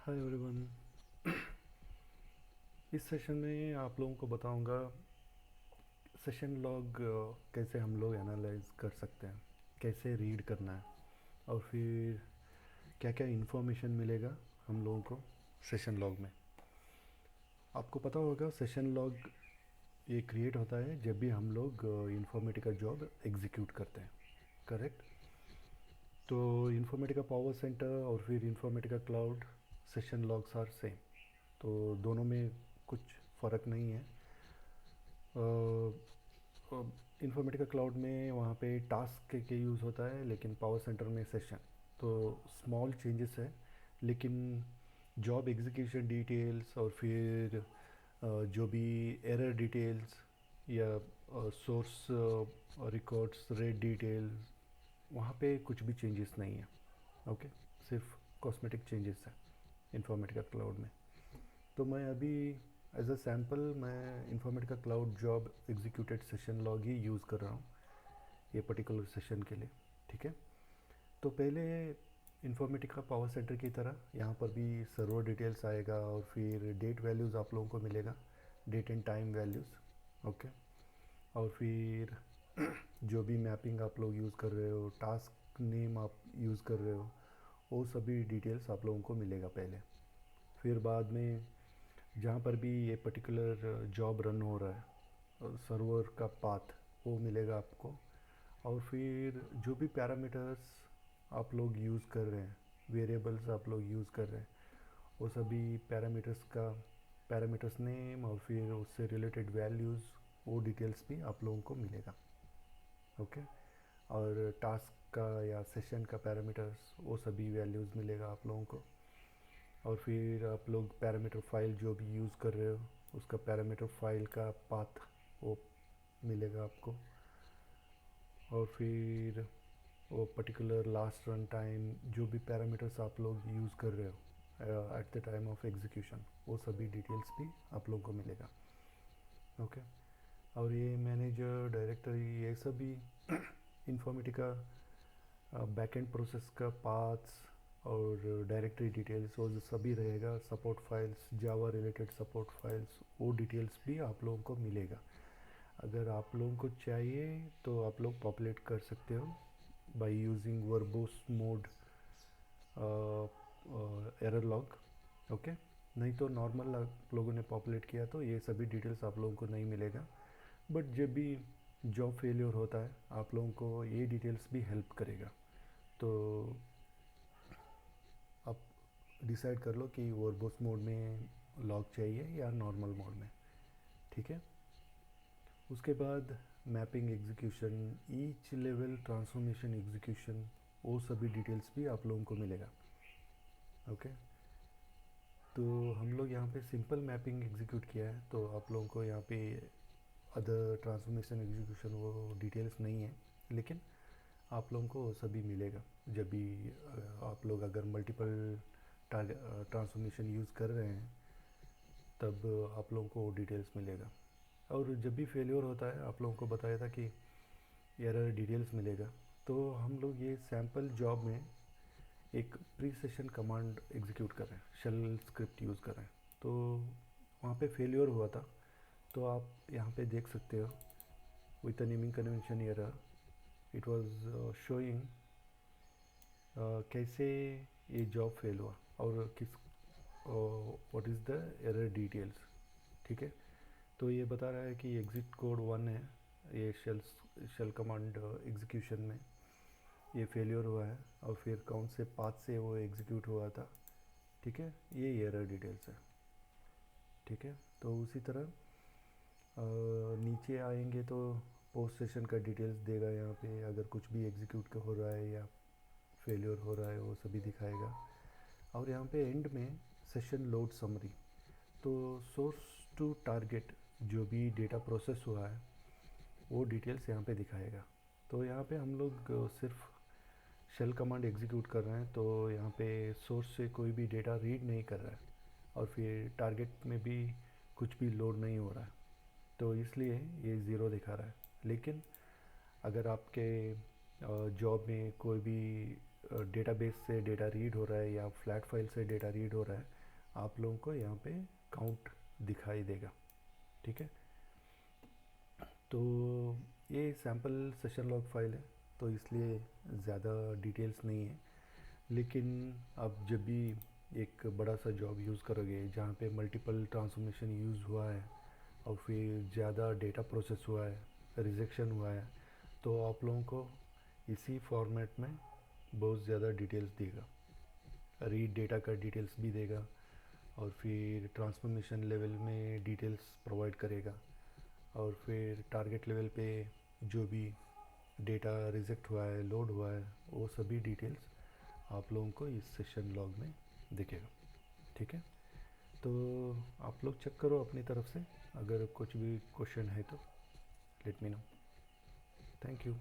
Hi everyone. इस session में आप लोगों को बताऊंगा सेशन लॉग कैसे हम लोग एनालाइज कर सकते हैं, कैसे रीड करना है और फिर क्या क्या इन्फॉर्मेशन मिलेगा हम लोगों को सेशन लॉग में। आपको पता होगा सेशन लॉग ये क्रिएट होता है जब भी हम लोग इन्फॉर्मेटिका जॉब एग्जीक्यूट करते हैं, करेक्ट। तो इन्फॉर्मेटिका पावर सेंटर और फिर Informatica cloud session logs are same, तो दोनों में कुछ फ़र्क नहीं है। इन्फॉर्मेटिका क्लाउड में वहाँ पे टास्क के यूज़ होता है, लेकिन पावर सेंटर में सेशन। तो स्मॉल चेंजेस है, लेकिन जॉब एग्जीक्यूशन डिटेल्स और फिर जो भी एरर डिटेल्स या सोर्स रिकॉर्ड्स रेट डिटेल्स, वहाँ पे कुछ भी चेंजेस नहीं है। ओके, सिर्फ कॉस्मेटिक चेंजेस है इन्फॉर्मेटिका क्लाउड में। तो मैं अभी एज अ सैम्पल मैं Informatica cloud job executed session log ही यूज़ कर रहा हूँ ये पर्टिकुलर सेशन के लिए, ठीक है। तो पहले इन्फॉर्मेटिका पावर सेंटर की तरह यहाँ पर भी सर्वर डिटेल्स आएगा और फिर डेट वैल्यूज़ आप लोगों को मिलेगा, date and time values, okay. और फिर जो भी मैपिंग आप लोग यूज़ कर रहे हो, टास्क नेम आप यूज़ कर रहे हो, वो सभी डिटेल्स आप लोगों को मिलेगा पहले। फिर बाद में जहाँ पर भी ये पर्टिकुलर जॉब रन हो रहा है सर्वर का पाथ वो मिलेगा आपको। और फिर जो भी पैरामीटर्स आप लोग यूज़ कर रहे हैं, वेरिएबल्स आप लोग यूज़ कर रहे हैं, वो सभी पैरामीटर्स का पैरामीटर्स नेम और फिर उससे रिलेटेड वैल्यूज़, वो डिटेल्स भी आप लोगों को मिलेगा, ओके। और टास्क का या सेशन का पैरामीटर्स, वो सभी वैल्यूज़ मिलेगा आप लोगों को। और फिर आप लोग पैरामीटर फाइल जो भी यूज़ कर रहे हो उसका पैरामीटर फाइल का पाथ वो मिलेगा आपको। और फिर वो पर्टिकुलर लास्ट रन टाइम, जो भी पैरामीटर्स आप लोग यूज़ कर रहे हो at the time of execution, वो सभी डिटेल्स भी आप लोगों को मिलेगा, ओके। और ये मैनेजर डायरेक्टरी ये सभी इन्फॉर्मेटिका बैकएंड प्रोसेस का पाथ्स और डायरेक्टरी डिटेल्स वो जो सभी रहेगा। सपोर्ट फाइल्स, जावा रिलेटेड सपोर्ट फाइल्स, वो डिटेल्स भी आप लोगों को मिलेगा। अगर आप लोगों को चाहिए तो आप लोग पॉपुलेट कर सकते हो by using verbose mode error log, okay. नहीं तो नॉर्मल आप लोगों ने पॉपुलेट किया तो ये सभी डिटेल्स आप लोगों को नहीं मिलेगा। बट जब भी जॉब फेलियर होता है आप लोगों को ये डिटेल्स भी हेल्प करेगा। तो आप डिसाइड कर लो कि वर्बोस मोड में लॉग चाहिए या नॉर्मल मोड में, ठीक है। उसके बाद mapping execution, each level transformation execution, वो सभी डिटेल्स भी आप लोगों को मिलेगा, ओके। तो हम लोग यहाँ पे सिंपल मैपिंग एग्जीक्यूट किया है, तो आप लोगों को यहाँ पे अदर ट्रांसफॉर्मेशन एग्जीक्यूशन वो डिटेल्स नहीं है, लेकिन आप लोगों को सभी मिलेगा। जब भी आप लोग अगर मल्टीपल ट्रांसफॉर्मेशन यूज़ कर रहे हैं तब आप लोगों को डिटेल्स मिलेगा। और जब भी फेलियर होता है आप लोगों को बताया था कि एरर डिटेल्स मिलेगा। तो हम लोग ये सैम्पल जॉब में एक प्री सेशन कमांड एग्जीक्यूट कर रहे हैं, शेल स्क्रिप्ट यूज़ कर रहे हैं। तो वहाँ पे फेलियर हुआ था, तो आप यहाँ पे देख सकते हो with naming convention error it was showing कैसे ये जॉब फेल हुआ और किस what is the error details, ठीक है। तो ये बता रहा है कि एग्जिट कोड 1 है, ये शेल कमांड एग्जीक्यूशन में ये फेलियर हुआ है और फिर कौन से पाथ से वो एग्जीक्यूट हुआ था, ठीक है। ये एरर डिटेल्स है, ठीक है। तो उसी तरह नीचे आएंगे तो पोस्ट सेशन का डिटेल्स देगा। यहाँ पे अगर कुछ भी एग्जीक्यूट हो रहा है या फेलियर हो रहा है वो सभी दिखाएगा। और यहाँ पे एंड में सेशन लोड समरी, तो सोर्स टू टारगेट जो भी डेटा प्रोसेस हुआ है वो डिटेल्स यहाँ पे दिखाएगा। तो यहाँ पे हम लोग सिर्फ शेल कमांड एग्जीक्यूट कर रहे हैं, तो यहाँ पे सोर्स से कोई भी डेटा रीड नहीं कर रहा है और फिर टारगेट में भी कुछ भी लोड नहीं हो रहा है, तो इसलिए ये ज़ीरो दिखा रहा है। लेकिन अगर आपके जॉब में कोई भी डेटाबेस से डेटा रीड हो रहा है या फ्लैट फाइल से डेटा रीड हो रहा है आप लोगों को यहाँ पे काउंट दिखाई देगा। ठीक है, तो ये सैम्पल सेशन लॉग फाइल है, तो इसलिए ज़्यादा डिटेल्स नहीं है। लेकिन आप जब भी एक बड़ा सा जॉब यूज़ करोगे जहाँ पे मल्टीपल ट्रांसफॉर्मेशन यूज़ हुआ है और फिर ज़्यादा डेटा प्रोसेस हुआ है, रिजेक्शन हुआ है, तो आप लोगों को इसी फॉर्मेट में बहुत ज़्यादा डिटेल्स देगा। रीड डेटा का डिटेल्स भी देगा और फिर ट्रांसफॉर्मेशन लेवल में डिटेल्स प्रोवाइड करेगा, और फिर टारगेट लेवल पे जो भी डेटा रिजेक्ट हुआ है, लोड हुआ है, वो सभी डिटेल्स आप लोगों को इस सेशन लॉग में दिखेगा। ठीक है, तो आप लोग चेक करो अपनी तरफ से, अगर कुछ भी क्वेश्चन है तो let me know. Thank you.